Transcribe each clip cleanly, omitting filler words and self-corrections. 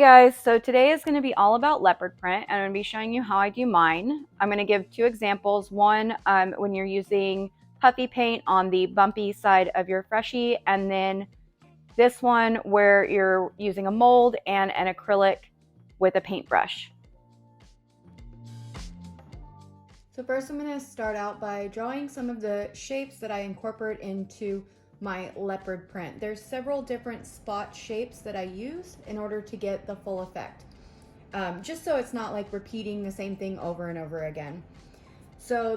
Guys, so today is going to be all about leopard print, and I'm going to be showing you how I do mine. I'm going to give two examples. One, when you're using puffy paint on the bumpy side of your Freshie, and then this one where you're using a mold and an acrylic with a paintbrush. So first I'm going to start out by drawing some of the shapes that I incorporate into my leopard print. There's several different spot shapes that I use in order to get the full effect. Just so it's not like repeating the same thing over and over again. So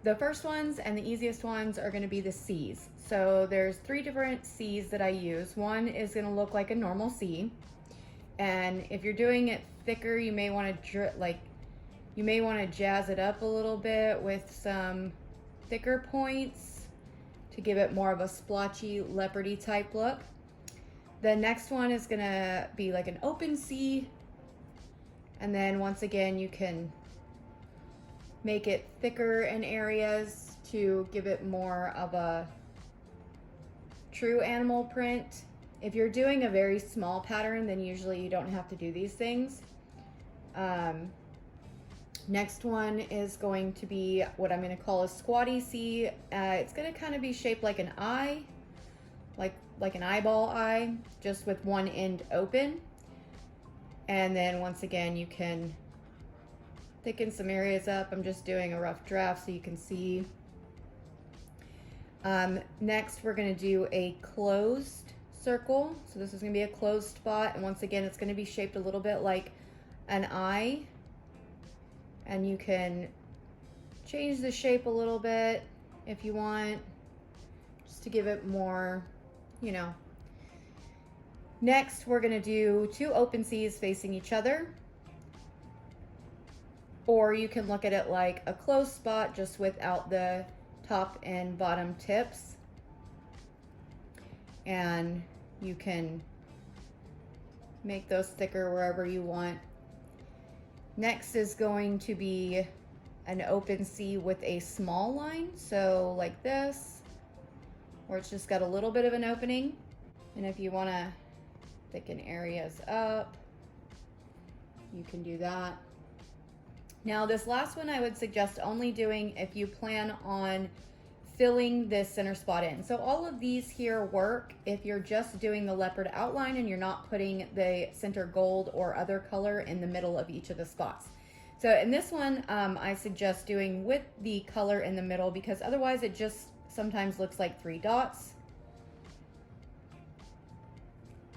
the first ones and the easiest ones are going to be the C's. So there's three different C's that I use. One is going to look like a normal C, and if you're doing it thicker, you may want to jazz it up a little bit with some thicker points to give it more of a splotchy, leopardy type look. The next one is gonna be like an open C, and then once again you can make it thicker in areas to give it more of a true animal print. If you're doing a very small pattern, then usually you don't have to do these things. Next one is going to be what I'm going to call a squatty C. It's going to kind of be shaped like an eye, like an eyeball eye, just with one end open. And then once again, you can thicken some areas up. I'm just doing a rough draft so you can see. Next, we're going to do a closed circle. So this is going to be a closed spot. And once again, it's going to be shaped a little bit like an eye. And you can change the shape a little bit if you want, just to give it more, Next, we're gonna do two open C's facing each other. Or you can look at it like a closed spot just without the top and bottom tips. And you can make those thicker wherever you want. Next is going to be an open C with a small line, so like this, where it's just got a little bit of an opening. And if you want to thicken areas up, you can do that. Now this last one I would suggest only doing if you plan on filling this center spot in. So all of these here work if you're just doing the leopard outline and you're not putting the center gold or other color in the middle of each of the spots. So in this one, I suggest doing with the color in the middle, because otherwise it just sometimes looks like three dots.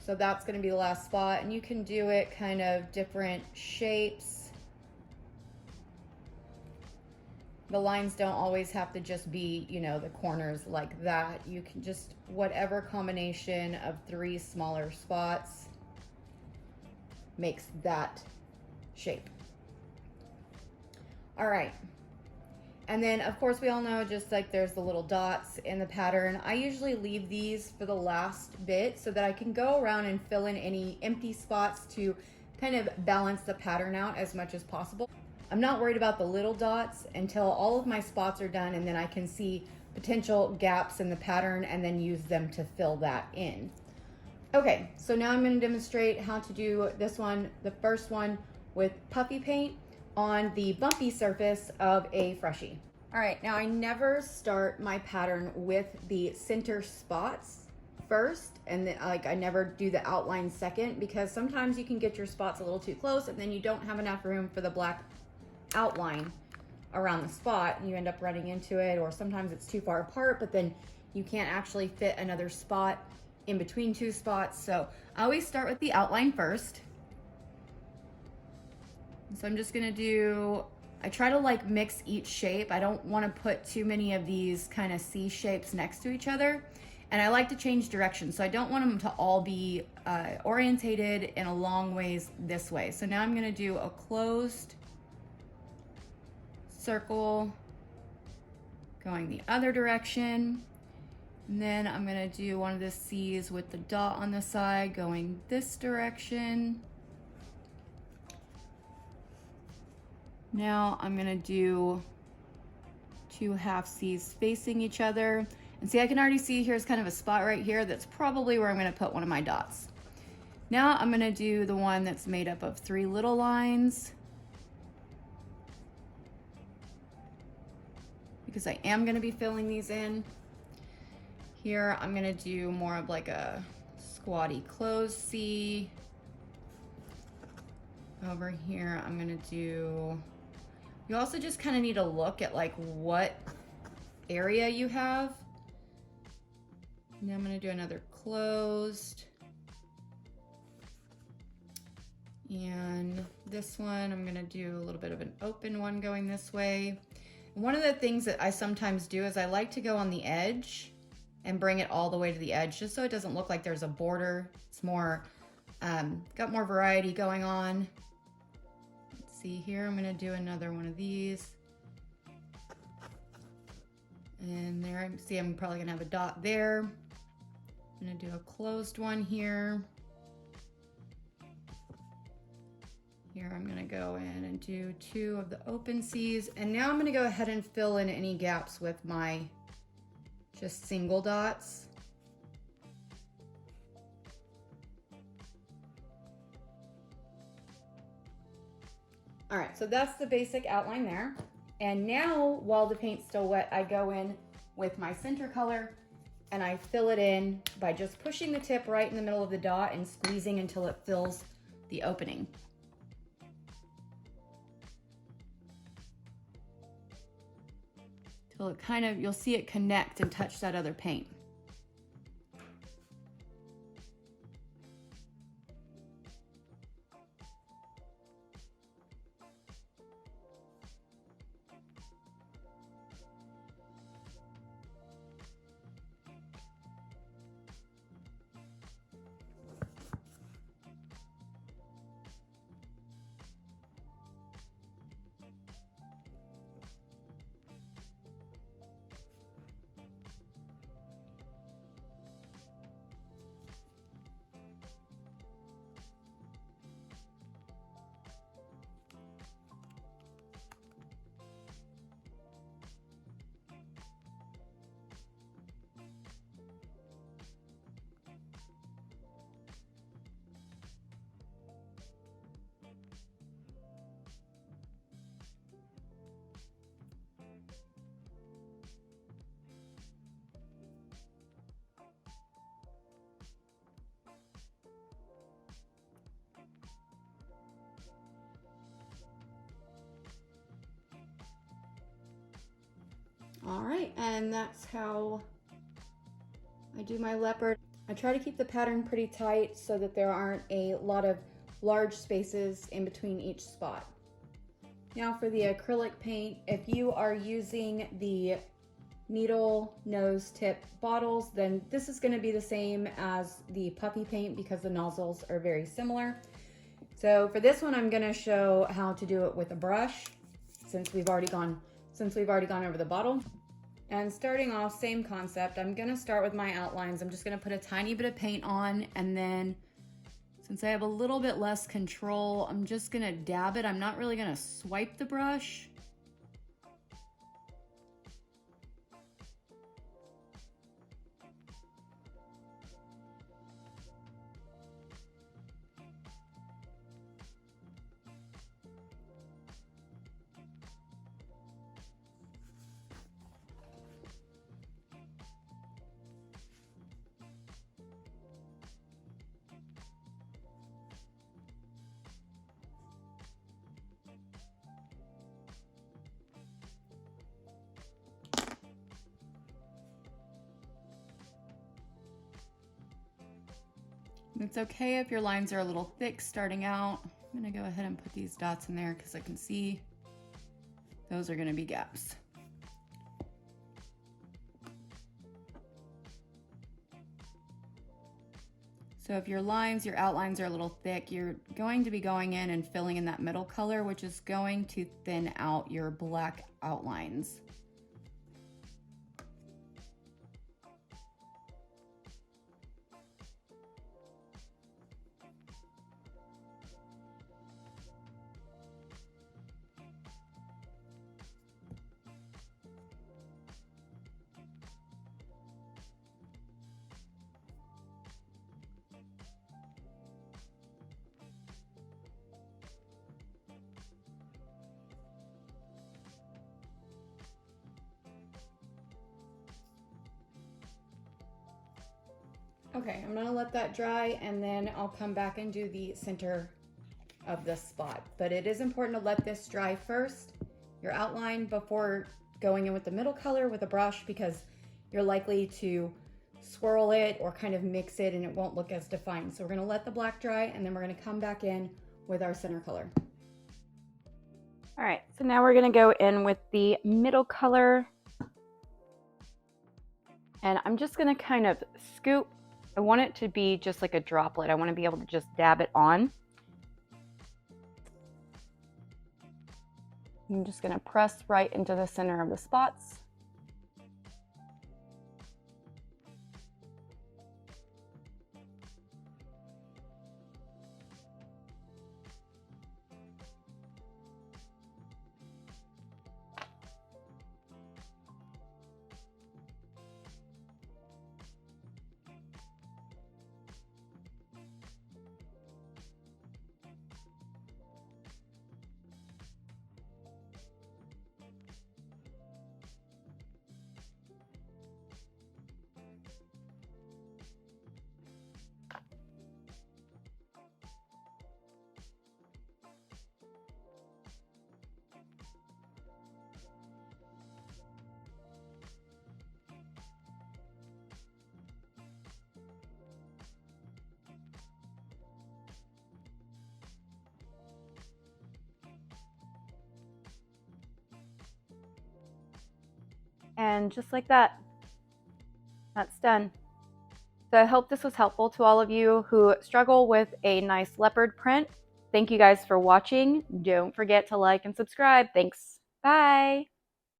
So that's going to be the last spot, and you can do it kind of different shapes. The lines don't always have to just be, the corners like that. You can just, whatever combination of three smaller spots makes that shape. All right. And then of course we all know, just like there's the little dots in the pattern, I usually leave these for the last bit so that I can go around and fill in any empty spots to kind of balance the pattern out as much as possible. I'm not worried about the little dots until all of my spots are done, and then I can see potential gaps in the pattern and then use them to fill that in. Okay, so now I'm going to demonstrate how to do this one, the first one, with puffy paint on the bumpy surface of a Freshie. All right, now I never start my pattern with the center spots first, and then I never do the outline second, because sometimes you can get your spots a little too close and then you don't have enough room for the black outline around the spot, and you end up running into it, or sometimes it's too far apart, but then you can't actually fit another spot in between two spots. So I always start with the outline first. So I'm just gonna I try to mix each shape. I don't want to put too many of these kind of C shapes next to each other, and I like to change direction, so I don't want them to all be orientated in a long ways this way. So now I'm gonna do a closed circle going the other direction, and then I'm going to do one of the C's with the dot on the side going this direction. Now I'm going to do two half C's facing each other, and see, I can already see here's kind of a spot right here that's probably where I'm going to put one of my dots. Now I'm gonna do the one that's made up of 3 little lines, because I am gonna be filling these in. Here I'm gonna do more of like a squatty closed C. Over here I'm gonna do, you also just kind of need to look at like what area you have. Now I'm gonna do another closed. And this one, I'm gonna do a little bit of an open one going this way. One of the things that I sometimes do is I like to go on the edge and bring it all the way to the edge, just so it doesn't look like there's a border. It's more, got more variety going on. Let's see here, I'm gonna do another one of these. And there, see, I'm probably gonna have a dot there. I'm gonna do a closed one here. Here I'm gonna go in and do 2 of the open C's, and now I'm gonna go ahead and fill in any gaps with my just single dots. All right, so that's the basic outline there. And now, while the paint's still wet, I go in with my center color and I fill it in by just pushing the tip right in the middle of the dot and squeezing until it fills the opening. Till it kind of, you'll see it connect and touch that other paint. All right, and that's how I do my leopard. I try to keep the pattern pretty tight so that there aren't a lot of large spaces in between each spot. Now for the acrylic paint, if you are using the needle nose tip bottles, then this is going to be the same as the puffy paint because the nozzles are very similar. So for this one, I'm going to show how to do it with a brush since we've already gone over the bottle. And starting off, same concept. I'm gonna start with my outlines. I'm just gonna put a tiny bit of paint on, and then since I have a little bit less control, I'm just gonna dab it. I'm not really gonna swipe the brush. It's okay if your lines are a little thick starting out. I'm gonna go ahead and put these dots in there because I can see those are gonna be gaps. So if your lines, your outlines are a little thick, you're going to be going in and filling in that middle color, which is going to thin out your black outlines. Okay, I'm gonna let that dry and then I'll come back and do the center of the spot. But it is important to let this dry first, your outline, before going in with the middle color with a brush, because you're likely to swirl it or kind of mix it and it won't look as defined. So we're gonna let the black dry and then we're gonna come back in with our center color. All right, so now we're gonna go in with the middle color. And I'm just gonna kind of scoop. I want it to be just like a droplet. I wanna be able to just dab it on. I'm just gonna press right into the center of the spots. And just like that, that's done. So I hope this was helpful to all of you who struggle with a nice leopard print. Thank you guys for watching. Don't forget to like and subscribe. Thanks. Bye.